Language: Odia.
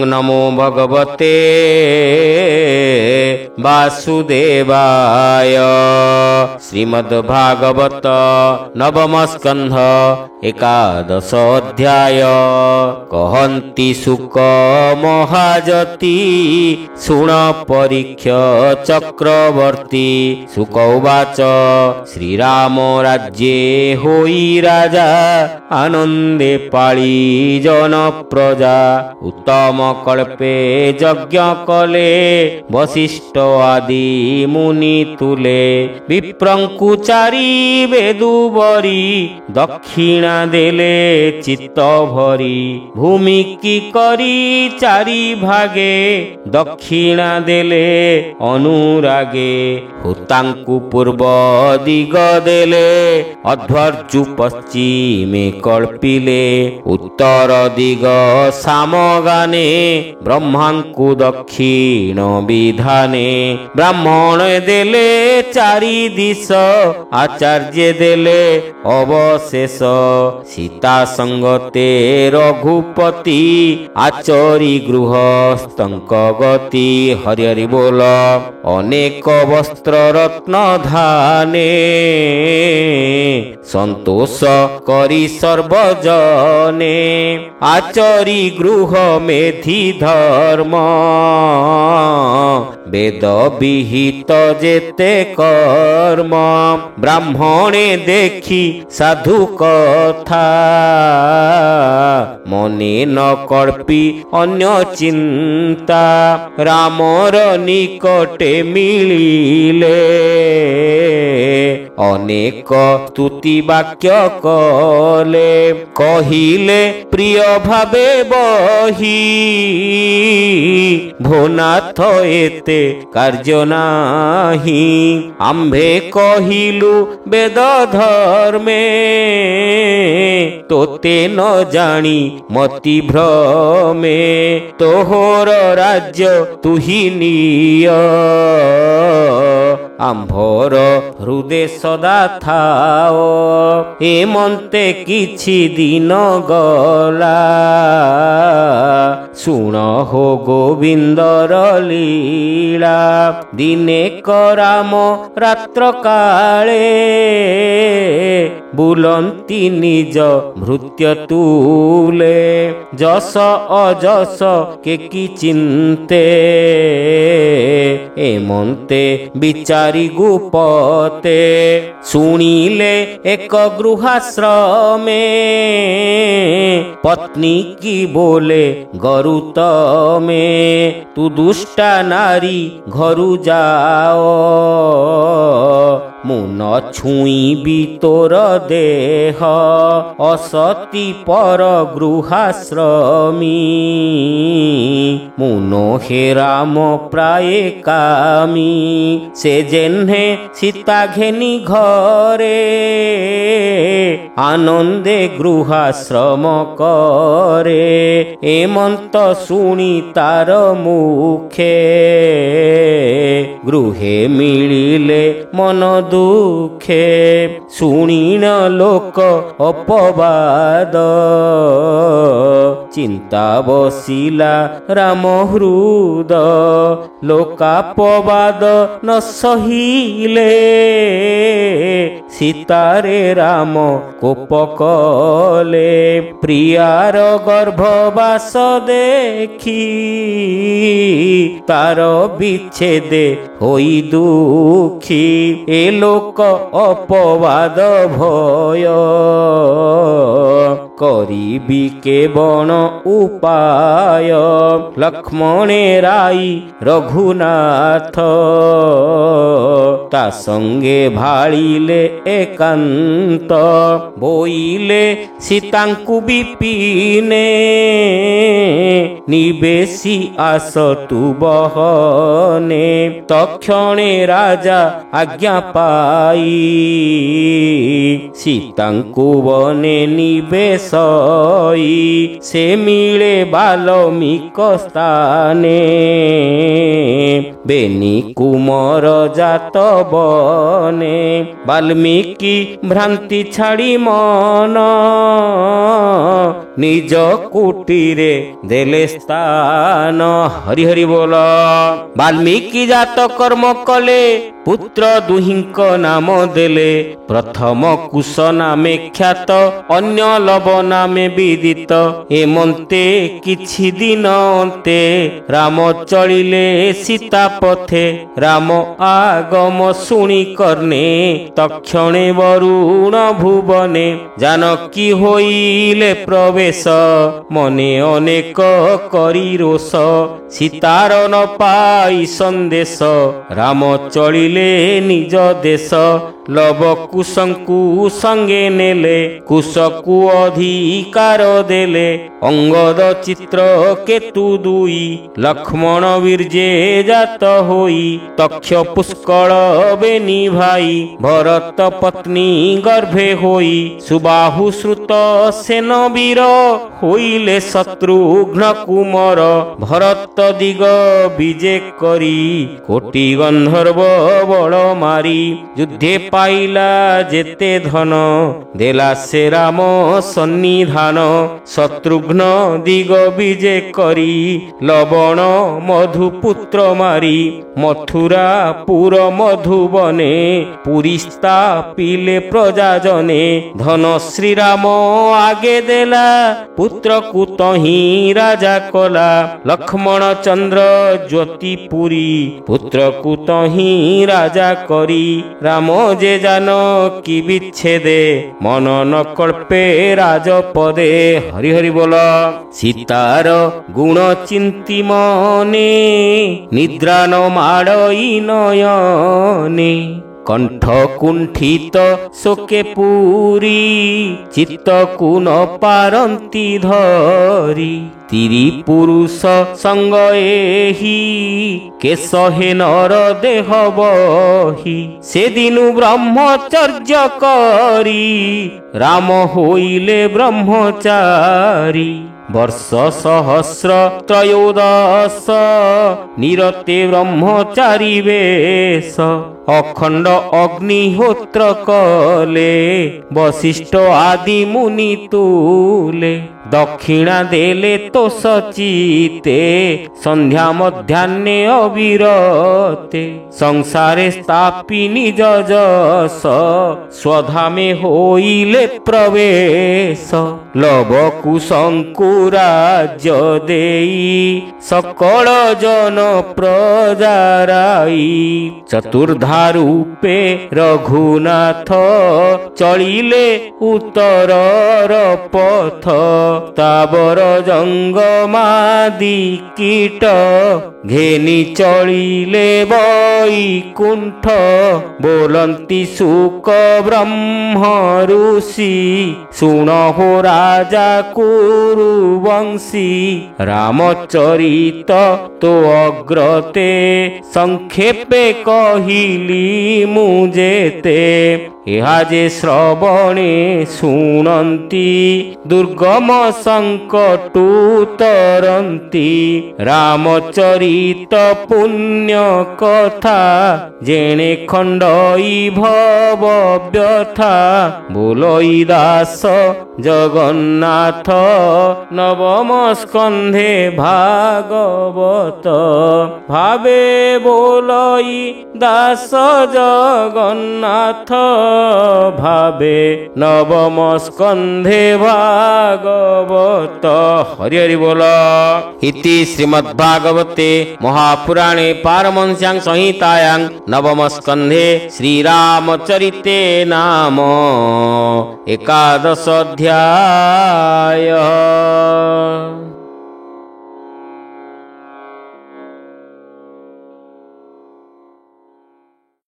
नमो भगवते वासुदेवाय। श्रीमद्भागवत नवम स्कंध एकादश अध्याय। कहन्ति शुक महाजति शुण परीक्ष चक्रवर्ती। शुक उवाच श्रीराम राज्ये होई राजा आनंदे पाळी जन प्रजा। उत्तम कल्पे यज्ञ कले वशिष्ठ आदि मुनि तुले। विप्रंकु चारि वेदुवरी दक्षिणा देले चित्त भरी। भूमि की करी चारि भागे दक्षिणा देले अनुरागे। हुतांकु पूर्व दिग देले अध्वर्जु पश्चिमे कल्पिले। उत्तर दिग सामगाने ब्रह्मांकु दक्षिण विधाने। ब्राह्मण देले चारि दिश आचार्य देले अवशेष। सीता संगते रघुपति आचरी गृहस्थंक गति। हरि हरि बोल। अनेक वस्त्र रत्न धाने संतोष करी सर्वजने। आचरी गृह मेधि धर्म वेद विहित जेते कर्म। ब्राह्मणे देखी साधु कथा मने न कल्पी अन्य चिंता। रामर निकटे मिलिले अनेक स्तुति वाक्य कले। कहिले प्रिय भावे बही भोनाथ एते कार्य नाही। आम्भे कहिलु वेद धर्मे तोते न जानी मति भ्रमे। तोहर राज्य तुहि निय आम्भर हृदय सदा थाओ। एमंते किछि दिन गला शुण हो गोविंदर लीला। दिने कराम रात्र काले बुलंती निज भृत्य तुले। जस अजस के कि चिंते एमंते विचारी गुपते। सुनिले एक गृहाश्रमे पत्नी की बोले गरुत में। तू दुष्टा नारी घरु जाओ मुन छुईबी तोर देह। असती पर गृहाश्रमी मुनो हे राम प्राय कामी। से जेन्हे सीता घेनी घरे आनंदे गृहाश्रम करे। एमंत शुणी तार मुखे गृहे मिलिले मन दुखे। शुणिन लोक अपवाद चिंता बसिला राम हृद। लोकापवाद न सहिले सीतारे राम कोप कले। प्रियार गर्भवास देखी तार विच्छेदे होई दुखी। ए लोक अपवाद भय करिबी केवण उपाय। लक्ष्मणे राई रघुनाथ ता संगे भाळिले एकांत। बोइले सीतांकु विपिने निवेशी आसतु बहने। तक्षणे राजा आज्ञा पाई सीतांकु बने निवेश। से मिले बाल्मीक स्थाने बेनी कुमर जात बने। वाल्मीकि भ्रांति छाड़ी मन निज कुटीरे देले ସ୍ଥାନ। ହରି ହରି ବୋଲ। ବାଲ୍ମୀକି ଜାତ କର୍ମ କଲେ ପୁତ୍ର ଦୁହିଁଙ୍କ ନାମ ଦେଲେ। ପ୍ରଥମ କୁଶ ନାମେ ଖ୍ୟାତ ଅନ୍ୟ ଲବ ନାମେ ବିଦିତ। ଏମନ୍ତେ କିଛି ଦିନ ଅନ୍ତେ ରାମ ଚଳିଲେ ସୀତା ପଥେ। ରାମ ଆଗମ ଶୁଣି କର୍ଣ୍ଣେ ତକ୍ଷଣେ ବରୁଣ ଭୁବନେ। ଜାନକୀ ହୋଇଲେ ପ୍ରବେଶ ମନେ ଅନେକ କରି ରୋଷ। ସୀତାର ନ ପାଇ ସନ୍ଦେଶ ରାମ ଚଳିଲେ ନିଜ ଦେଶ। ଲବ କୁଶଙ୍କୁ ସଙ୍ଗେ ନେଲେ କୁଶକୁ ଅଧିକାର ଦେଲେ। ଅଙ୍ଗଦ ଚିତ୍ର କେତୁ ଦୁଇ ଲକ୍ଷ୍ମଣ ବୀର୍ଯ୍ୟେ ଜାତ ହୋଇ। ତକ୍ଷ ପୁଷ୍କଳ ବେନି ଭାଇ ଭରତ ପତ୍ନୀ ଗର୍ଭେ ହୋଇ। ସୁବାହୁ ଶ୍ରୁତ ସେନ ବୀର ହୋଇଲେ ଶତ୍ରୁଘ୍ନ କୁମର। ଭରତ ଦିଗ ବିଜେ କରି କୋଟି ଗନ୍ଧର୍ବ ବଳ ମାରି। ଯୁଦ୍ଧେ ପାଇଲା ଯେତେ ଧନ ଦେଲା ସେ ରାମ ସନ୍ନିଧାନ। ଶତ୍ରୁଘ୍ନ ଦିଗ ବିଜେ କରି ଲବଣ ମଧୁପୁତ୍ର ମାରି। ମଥୁରା ପୁର ମଧୁବନେ ପୁରୀ ସ୍ଥାପିଲେ ପ୍ରଜାଜନେ। ଧନ ଶ୍ରୀରାମ ଆଗେ ଦେଲା ପୁତ୍ରକୁ ତହିଁ ରାଜା କଲା। ଲକ୍ଷ୍ମଣ ଚନ୍ଦ୍ର ଜ୍ୟୋତିପୁରୀ ପୁତ୍ରକୁ ତହିଁ ରାଜା କରି। ରାମ ଯେ ଜାନକୀ ବିଚ୍ଛେଦେ ମନ ନ କଳ୍ପେ ରାଜପଦେ। ହରି ହରି ବୋଲ। ସୀତାର ଗୁଣ ଚିନ୍ତି ମନେ ନିଦ୍ରା ନ ମାଡ଼ଇ ନୟନେ। କଣ୍ଠ କୁଣ୍ଠିତ ଶୋକେ ପୁରୀ ଚିତ୍ତକୁ ନ ପାରନ୍ତି ଧରି। ତିରି ପୁରୁଷ ସଙ୍ଗ ଏହି କେଶହେ ନର ଦେହ ବହି। ସେଦିନୁ ବ୍ରହ୍ମଚର୍ଯ୍ୟ କରି ରାମ ହୋଇଲେ ବ୍ରହ୍ମଚାରୀ। ବର୍ଷ ସହସ୍ର ତ୍ରୟୋଦଶ ନିରତେ ବ୍ରହ୍ମଚାରୀ ବେଶ। ଅଖଣ୍ଡ ଅଗ୍ନିହୋତ୍ର କଲେ ବଶିଷ୍ଠ ଆଦି ମୁନି ତୁଲେ। ଦକ୍ଷିଣା ଦେଲେ ତୋଷ ଚିତେ ସନ୍ଧ୍ୟା ମଧ୍ୟାହ୍ନେ ଅବିରତେ। ସଂସାରେ ସ୍ଥାପି ନିଜ ଯଶ ସ୍ୱଧାମେ ହୋଇଲେ ପ୍ରବେଶ। ଲବକୁ ଶଙ୍କୁ ରାଜ୍ୟ ଦେଇ ସକଳ ଜନ ପ୍ରଜାରାଇ। ଚତୁର୍ଦ୍ଧା ରୂପେ ରଘୁନାଥ ଚଳିଲେ ଉତ୍ତରର ପଥ। ତାବର ଜଙ୍ଗମାଦି କୀଟ ଘେନି ଚଳିଲେ ବୈକୁଣ୍ଠ। ବୋଲନ୍ତି ଶୁକ ବ୍ରହ୍ମ ଋଷି ଶୁଣ ହୋ ରାଜା କୁରୁବଂଶୀ। ରାମଚରିତ ତୋ ଅଗ୍ରତେ ସଂକ୍ଷେପେ କହିଲି ମୁଁ ଯେତେ। ଏହା ଯେ ଶ୍ରବଣେ ଶୁଣନ୍ତି ଦୁର୍ଗମ ସଙ୍କଟୁ ତରନ୍ତି। ରାମଚରିତ ପୁଣ୍ୟ କଥା ଯେଣେ ଖଣ୍ଡଇ ଭବ ବ୍ୟଥା। ବୋଲଇ ଦାସ ଜଗନ୍ନାଥ ନବମ ସ୍କନ୍ଧେ ଭାଗବତ। ଭାବେ ବୋଲଇ ଦାସ ଜଗନ୍ନାଥ ଭାବେ ନବମ ସ୍କନ୍ଧେ ଭାଗବତ। ହରି ହରି ବୋଲ। ଇତି ଶ୍ରୀମଦ୍ଭାଗବତେ ମହାପୁରାଣେ ପାରମହଂସ୍ୟାଂ ସଂହିତାୟାଂ ନବମ ସ୍କନ୍ଧେ ଶ୍ରୀରାମଚରିତେ ନାମ ଏକାଦଶ ଅଧ୍ୟାୟ।